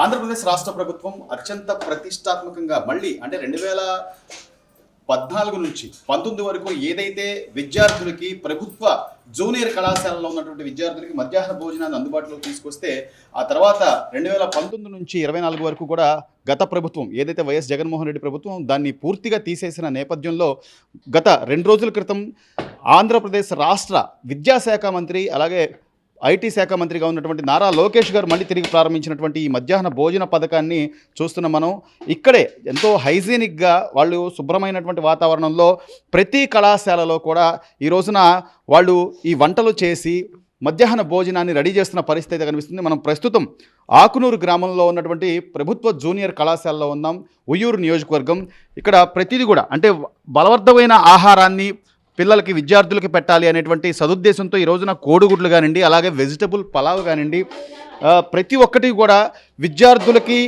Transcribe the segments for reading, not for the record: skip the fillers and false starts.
ఆంధ్రప్రదేశ్ రాష్ట్ర ప్రభుత్వం అత్యంత ప్రతిష్టాత్మకంగా మళ్ళీ అంటే 2014 నుంచి 19 వరకు ఏదైతే విద్యార్థులకి ప్రభుత్వ జూనియర్ కళాశాలలో ఉన్నటువంటి విద్యార్థులకి మధ్యాహ్న భోజనాన్ని అందుబాటులోకి తీసుకొస్తే ఆ తర్వాత 2019 నుంచి 24 వరకు కూడా గత ప్రభుత్వం ఏదైతే వైఎస్ జగన్మోహన్ రెడ్డి ప్రభుత్వం దాన్ని పూర్తిగా తీసేసిన నేపథ్యంలో గత 2 రోజుల క్రితం ఆంధ్రప్రదేశ్ రాష్ట్ర విద్యాశాఖ మంత్రి అలాగే ఐటీ శాఖ మంత్రిగా ఉన్నటువంటి నారా లోకేష్ గారు మళ్ళీ తిరిగి ప్రారంభించినటువంటి ఈ మధ్యాహ్న భోజన పథకాన్ని చూస్తున్నాం మనం. ఇక్కడే ఎంతో హైజీనిక్గా వాళ్ళు శుభ్రమైనటువంటి వాతావరణంలో ప్రతి కళాశాలలో కూడా ఈ రోజున వాళ్ళు ఈ వంటలు చేసి మధ్యాహ్న భోజనాన్ని రెడీ చేస్తున్న పరిస్థితి కనిపిస్తుంది. మనం ప్రస్తుతం ఆకునూరు గ్రామంలో ఉన్నటువంటి ప్రభుత్వ జూనియర్ కళాశాలలో ఉన్నాం, ఉయ్యూరు నియోజకవర్గం. ఇక్కడ ప్రతిదీ కూడా అంటే బలవర్ధమైన ఆహారాన్ని పిల్లలకి విద్యార్థులకి పెట్టాలి అనేటువంటి సదుద్దేశంతో ఈ రోజున కోడిగుడ్లు కానివ్వండి, అలాగే వెజిటబుల్ పలావ్ కానివ్వండి, ప్రతి ఒక్కటి కూడా విద్యార్థులకి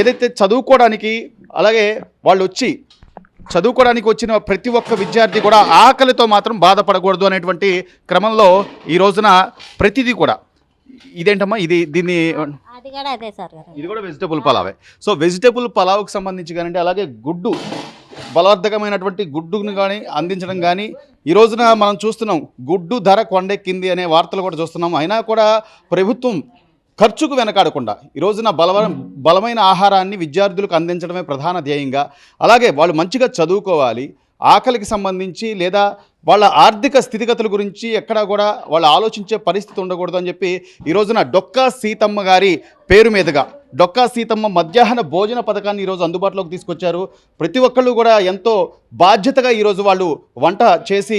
ఏదైతే చదువుకోవడానికి అలాగే వాళ్ళు వచ్చి చదువుకోవడానికి వచ్చిన ప్రతి ఒక్క విద్యార్థి కూడా ఆకలితో మాత్రం బాధపడకూడదు అనేటువంటి క్రమంలో ఈ రోజున ప్రతిదీ కూడా ఇదేంటమ్మా దీన్ని ఇది కూడా వెజిటబుల్ పలావే. సో వెజిటబుల్ పలావ్కి సంబంధించి కానివ్వండి, అలాగే గుడ్డు బలవర్ధకమైనటువంటి గుడ్డును కానీ అందించడం కానీ ఈ రోజున మనం చూస్తున్నాం. గుడ్డు ధర కొండెక్కింది అనే వార్తలు కూడా చూస్తున్నాం. అయినా కూడా ప్రభుత్వం ఖర్చుకు వెనకాడకుండా ఈ రోజున బలమైన ఆహారాన్ని విద్యార్థులకు అందించడమే ప్రధాన ధ్యేయంగా, అలాగే వాళ్ళు మంచిగా చదువుకోవాలి, ఆకలికి సంబంధించి లేదా వాళ్ళ ఆర్థిక స్థితిగతుల గురించి ఎక్కడా కూడా వాళ్ళు ఆలోచించే పరిస్థితి ఉండకూడదు అని చెప్పి ఈ రోజున డొక్కా సీతమ్మ గారి పేరు మీదుగా డొక్కా సీతమ్మ మధ్యాహ్న భోజన పథకాన్ని ఈరోజు అందుబాటులోకి తీసుకొచ్చారు. ప్రతి ఒక్కళ్ళు కూడా ఎంతో బాధ్యతగా ఈరోజు వాళ్ళు వంట చేసి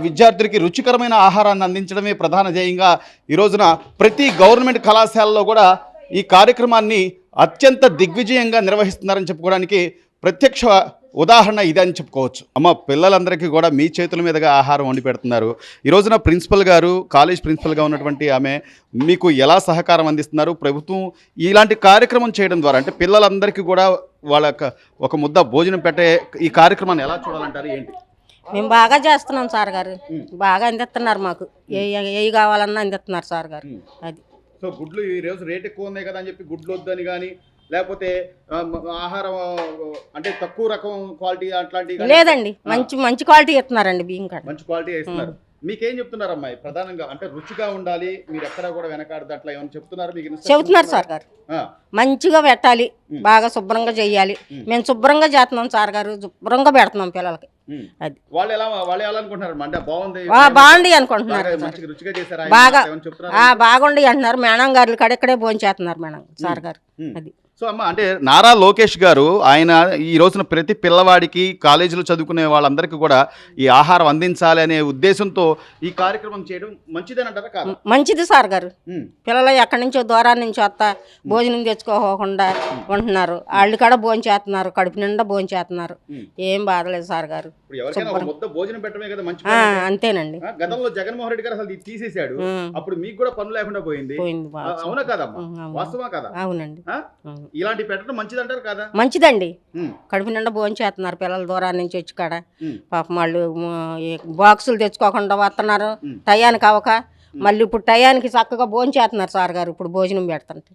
విద్యార్థులకి రుచికరమైన ఆహారాన్ని అందించడమే ప్రధాన ధ్యేయంగా ఈ రోజున ప్రతి గవర్నమెంట్ కళాశాలలో కూడా ఈ కార్యక్రమాన్ని అత్యంత దిగ్విజయంగా నిర్వహిస్తున్నారని చెప్పుకోవడానికి ప్రత్యక్ష ఉదాహరణ ఇదని చెప్పుకోవచ్చు. అమ్మ, పిల్లలందరికీ కూడా మీ చేతుల మీదుగా ఆహారం వండి పెడుతున్నారు. ఈ రోజున ప్రిన్సిపల్ గారు, కాలేజ్ ప్రిన్సిపల్గా ఉన్నటువంటి ఆమె మీకు ఎలా సహకారం అందిస్తున్నారు? ప్రభుత్వం ఇలాంటి కార్యక్రమం చేయడం ద్వారా అంటే పిల్లలందరికీ కూడా వాళ్ళ ఒక ముద్ద భోజనం పెట్టే ఈ కార్యక్రమాన్ని ఎలా చూడాలంటారు? ఏంటి? మేము బాగా చేస్తున్నాం సార్ గారు, బాగా అందిస్తున్నారు మాకు. ఏ కావాలన్నా అందిస్తున్నారు సార్ గారు. అది సో గుడ్లు ఈ రోజు రేట్ ఎక్కువ ఉన్నాయి కదా అని చెప్పి గుడ్లు వద్దని కానీ లేకపోతే ఆహారం అంటే తక్కువ రకం క్వాలిటీ అట్లాంటివి లేదండి, మంచి క్వాలిటీ ఇస్తున్నారండి. బియ్యం కాడ మంచి క్వాలిటీ ఇస్తున్నారు. మీకేం చెప్తున్నారు అమ్మాయి? ప్రధానంగా అంటే రుచిగా ఉండాలి, మీరు ఎక్కడ కూడా వెనకాడదు అట్లా ఏమైనా చెప్తున్నారు? మీకు చెబుతున్నారు సార్ గారు. మంచిగా పెట్టాలి, బాగా శుభ్రంగా చెయ్యాలి. మేము శుభ్రంగా చేస్తున్నాం సార్ గారు, శుభ్రంగా పెడుతున్నాం పిల్లలకి. అది వాళ్ళు ఎలా అనుకుంటున్నారు? అంటే బాగుంది అనుకుంటున్నారు, బాగా బాగుండి అంటున్నారు. మేడం గారు కడెక్కడే భోజనం చేస్తున్నారు మేడం సార్ గారు. అది సో అమ్మ, అంటే నారా లోకేష్ గారు ఆయన ఈ రోజున ప్రతి పిల్లవాడికి కాలేజీలో చదువుకునే వాళ్ళందరికీ కూడా ఈ ఆహారం అందించాలి అనే ఉద్దేశంతో ఈ కార్యక్రమం చేయడం మంచిదని అంటారా? కాదు, మంచిది సార్ గారు. పిల్లలు ఎక్కడి నుంచో దూరాన్ని నుంచి వస్తా భోజనం తెచ్చుకోకుండా ఉంటున్నారు, వాళ్ళు కూడా భోజనం చేస్తున్నారు, కడుపు నిండా భోజనం చేస్తున్నారు. ఏం బాధలేదు సార్ గారు. భోజనం పెట్టడమే కదా మంచి. అంతేనండి. గతంలో జగన్మోహన్ రెడ్డి గారు అసలు తీసేశాడు, అప్పుడు మీకు కూడా పనులు లేకుండా పోయింది. అవునా కాదమ్మా? వాస్తవా కదా? అవునండి. ఇలాంటి పెట్టడం మంచిది అంటారు కదా? మంచిదండి. కడుపు నిండా భోజనం చేస్తున్నారు పిల్లల దూరాన్ని నుంచి వచ్చి కాడ. పాపం వాళ్ళు బాక్సులు తెచ్చుకోకుండా వస్తున్నారు టయానికి అవక. మళ్ళీ ఇప్పుడు టయానికి చక్కగా భోజనం చేస్తున్నారు సార్ గారు. ఇప్పుడు భోజనం పెడుతుంటే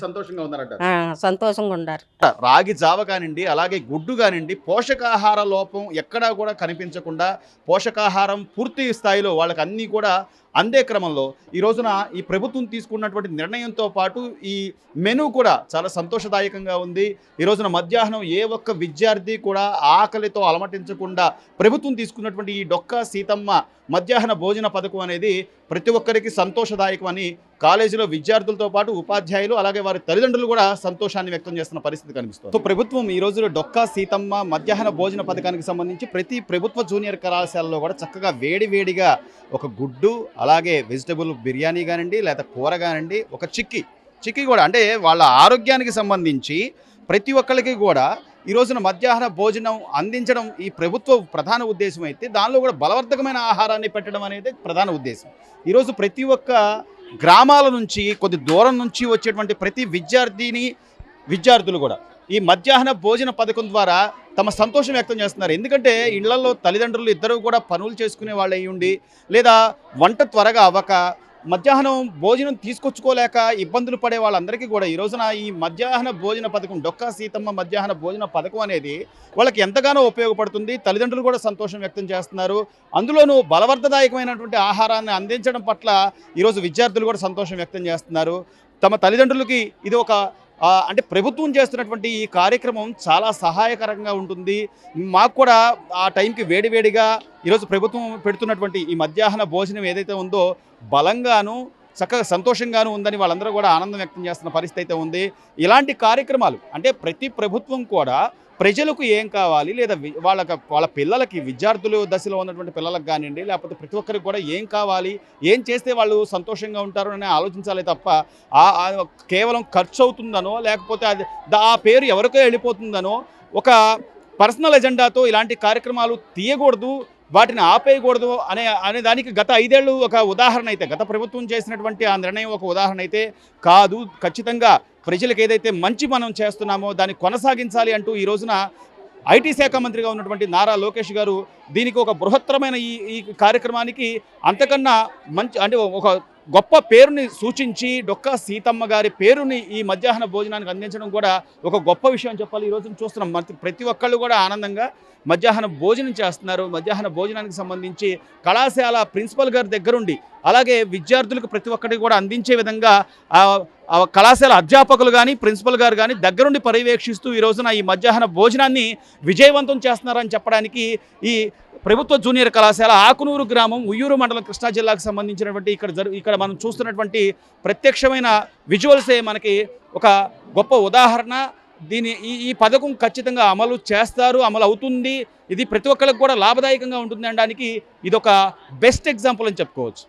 సంతోషంగా ఉన్నారు. రాగి జావ కానివ్వండి, అలాగే గుడ్డు కానివ్వండి, పోషకాహార లోపం ఎక్కడా కూడా కనిపించకుండా పోషకాహారం పూర్తి స్థాయిలో వాళ్ళకి అన్నీ కూడా అందే క్రమంలో ఈ రోజున ఈ ప్రభుత్వం తీసుకున్నటువంటి నిర్ణయంతో పాటు ఈ మెనూ కూడా చాలా సంతోషదాయకంగా ఉంది. ఈ రోజున మధ్యాహ్నం ఏ ఒక్క విద్యార్థి కూడా ఆకలితో అలమటించకుండా ప్రభుత్వం తీసుకున్నటువంటి ఈ డొక్కా సీతమ్మ మధ్యాహ్న భోజన పథకం అనేది ప్రతి ఒక్కరికి సంతోషదాయకం అని కాలేజీలో విద్యార్థులతో పాటు ఉపాధ్యాయులు అలాగే వారి తల్లిదండ్రులు కూడా సంతోషాన్ని వ్యక్తం చేస్తున్న పరిస్థితి కనిపిస్తుంది. సో ప్రభుత్వం ఈ రోజు డొక్కా సీతమ్మ మధ్యాహ్న భోజన పథకానికి సంబంధించి ప్రతి ప్రభుత్వ జూనియర్ కళాశాలలో కూడా చక్కగా వేడివేడిగా ఒక గుడ్డు అలాగే వెజిటబుల్ బిర్యానీ కానివ్వండి లేదా కూర కానివ్వండి, ఒక చిక్కీ కూడా అంటే వాళ్ళ ఆరోగ్యానికి సంబంధించి ప్రతి ఒక్కరికి కూడా ఈ రోజున మధ్యాహ్న భోజనం అందించడం ఈ ప్రభుత్వ ప్రధాన ఉద్దేశం అయితే దానిలో కూడా బలవర్ధకమైన ఆహారాన్ని పెట్టడం అనేది ప్రధాన ఉద్దేశం. ఈరోజు ప్రతి ఒక్క గ్రామాల నుంచి కొద్ది దూరం నుంచి వచ్చేటువంటి ప్రతి విద్యార్థులు కూడా ఈ మధ్యాహ్న భోజన పథకం ద్వారా తమ సంతోషం వ్యక్తం చేస్తున్నారు. ఎందుకంటే ఇళ్లలో తల్లిదండ్రులు ఇద్దరు కూడా పనులు చేసుకునే వాళ్ళు అయ్యి ఉండి లేదా వంట త్వరగా అవ్వక మధ్యాహ్నం భోజనం తీసుకొచ్చుకోలేక ఇబ్బందులు పడే వాళ్ళందరికీ కూడా ఈ రోజున ఈ మధ్యాహ్న భోజన పథకం, డొక్కా సీతమ్మ మధ్యాహ్న భోజన పథకం అనేది వాళ్ళకి ఎంతగానో ఉపయోగపడుతుంది. తల్లిదండ్రులు కూడా సంతోషం వ్యక్తం చేస్తున్నారు. అందులోనూ బలవర్ధదాయకమైనటువంటి ఆహారాన్ని అందించడం పట్ల ఈరోజు విద్యార్థులు కూడా సంతోషం వ్యక్తం చేస్తున్నారు. తమ తల్లిదండ్రులకి ఇది ఒక అంటే ప్రభుత్వం చేస్తున్నటువంటి ఈ కార్యక్రమం చాలా సహాయకరంగా ఉంటుంది. మాకు కూడా ఆ టైంకి వేడివేడిగా ఈరోజు ప్రభుత్వం పెడుతున్నటువంటి ఈ మధ్యాహ్న భోజనం ఏదైతే ఉందో బలంగాను చక్కగా సంతోషంగాను ఉందని వాళ్ళందరూ కూడా ఆనందం వ్యక్తం చేస్తున్న పరిస్థితి అయితే ఉంది. ఇలాంటి కార్యక్రమాలు అంటే ప్రతి ప్రభుత్వం కూడా ప్రజలకు ఏం కావాలి, లేదా వాళ్ళ పిల్లలకి, విద్యార్థులు దశలో ఉన్నటువంటి పిల్లలకు కానివ్వండి, లేకపోతే ప్రతి ఒక్కరికి కూడా ఏం కావాలి, ఏం చేస్తే వాళ్ళు సంతోషంగా ఉంటారు అని ఆలోచించాలి తప్ప కేవలం ఖర్చు అవుతుందనో, లేకపోతే అది ఆ పేరు ఎవరికో వెళ్ళిపోతుందనో ఒక పర్సనల్ ఎజెండాతో ఇలాంటి కార్యక్రమాలు తీయకూడదు, వాటిని ఆపేయకూడదు అనే దానికి గత 5 ఏళ్ళు ఒక ఉదాహరణ అయితే, గత ప్రభుత్వం చేసినటువంటి ఆ నిర్ణయం ఒక ఉదాహరణ అయితే కాదు. ఖచ్చితంగా ప్రజలకు ఏదైతే మంచి మనం చేస్తున్నామో దాన్ని కొనసాగించాలి అంటూ ఈ రోజున ఐటీ శాఖ మంత్రిగా ఉన్నటువంటి నారా లోకేష్ గారు దీనికి ఒక బృహత్తరమైన ఈ కార్యక్రమానికి అంతకన్నా మంచి అంటే ఒక గొప్ప పేరుని సూచించి డొక్కా సీతమ్మ గారి పేరుని ఈ మధ్యాహ్న భోజనానికి అందించడం కూడా ఒక గొప్ప విషయం అని చెప్పాలి. ఈ రోజున చూస్తున్నాం ప్రతి ఒక్కళ్ళు కూడా ఆనందంగా మధ్యాహ్న భోజనం చేస్తున్నారు. మధ్యాహ్న భోజనానికి సంబంధించి కళాశాల ప్రిన్సిపల్ గారి దగ్గరుండి అలాగే విద్యార్థులకు ప్రతి ఒక్కరికి కూడా అందించే విధంగా కళాశాల అధ్యాపకులు కానీ ప్రిన్సిపల్ గారు కానీ దగ్గరుండి పర్యవేక్షిస్తూ ఈ రోజున ఈ మధ్యాహ్న భోజనాన్ని విజయవంతం చేస్తున్నారని చెప్పడానికి ఈ ప్రభుత్వ జూనియర్ కళాశాల ఆకునూరు గ్రామం, ఉయ్యూరు మండలం, కృష్ణా జిల్లాకు సంబంధించినటువంటి ఇక్కడ మనం చూస్తున్నటువంటి ప్రత్యక్షమైన విజువల్సే మనకి ఒక గొప్ప ఉదాహరణ. ఈ పథకం ఖచ్చితంగా అమలు చేస్తారు, అమలు అవుతుంది. ఇది ప్రతి ఒక్కరికి కూడా లాభదాయకంగా ఉంటుంది అనడానికి ఇదొక బెస్ట్ ఎగ్జాంపుల్ అని చెప్పుకోవచ్చు.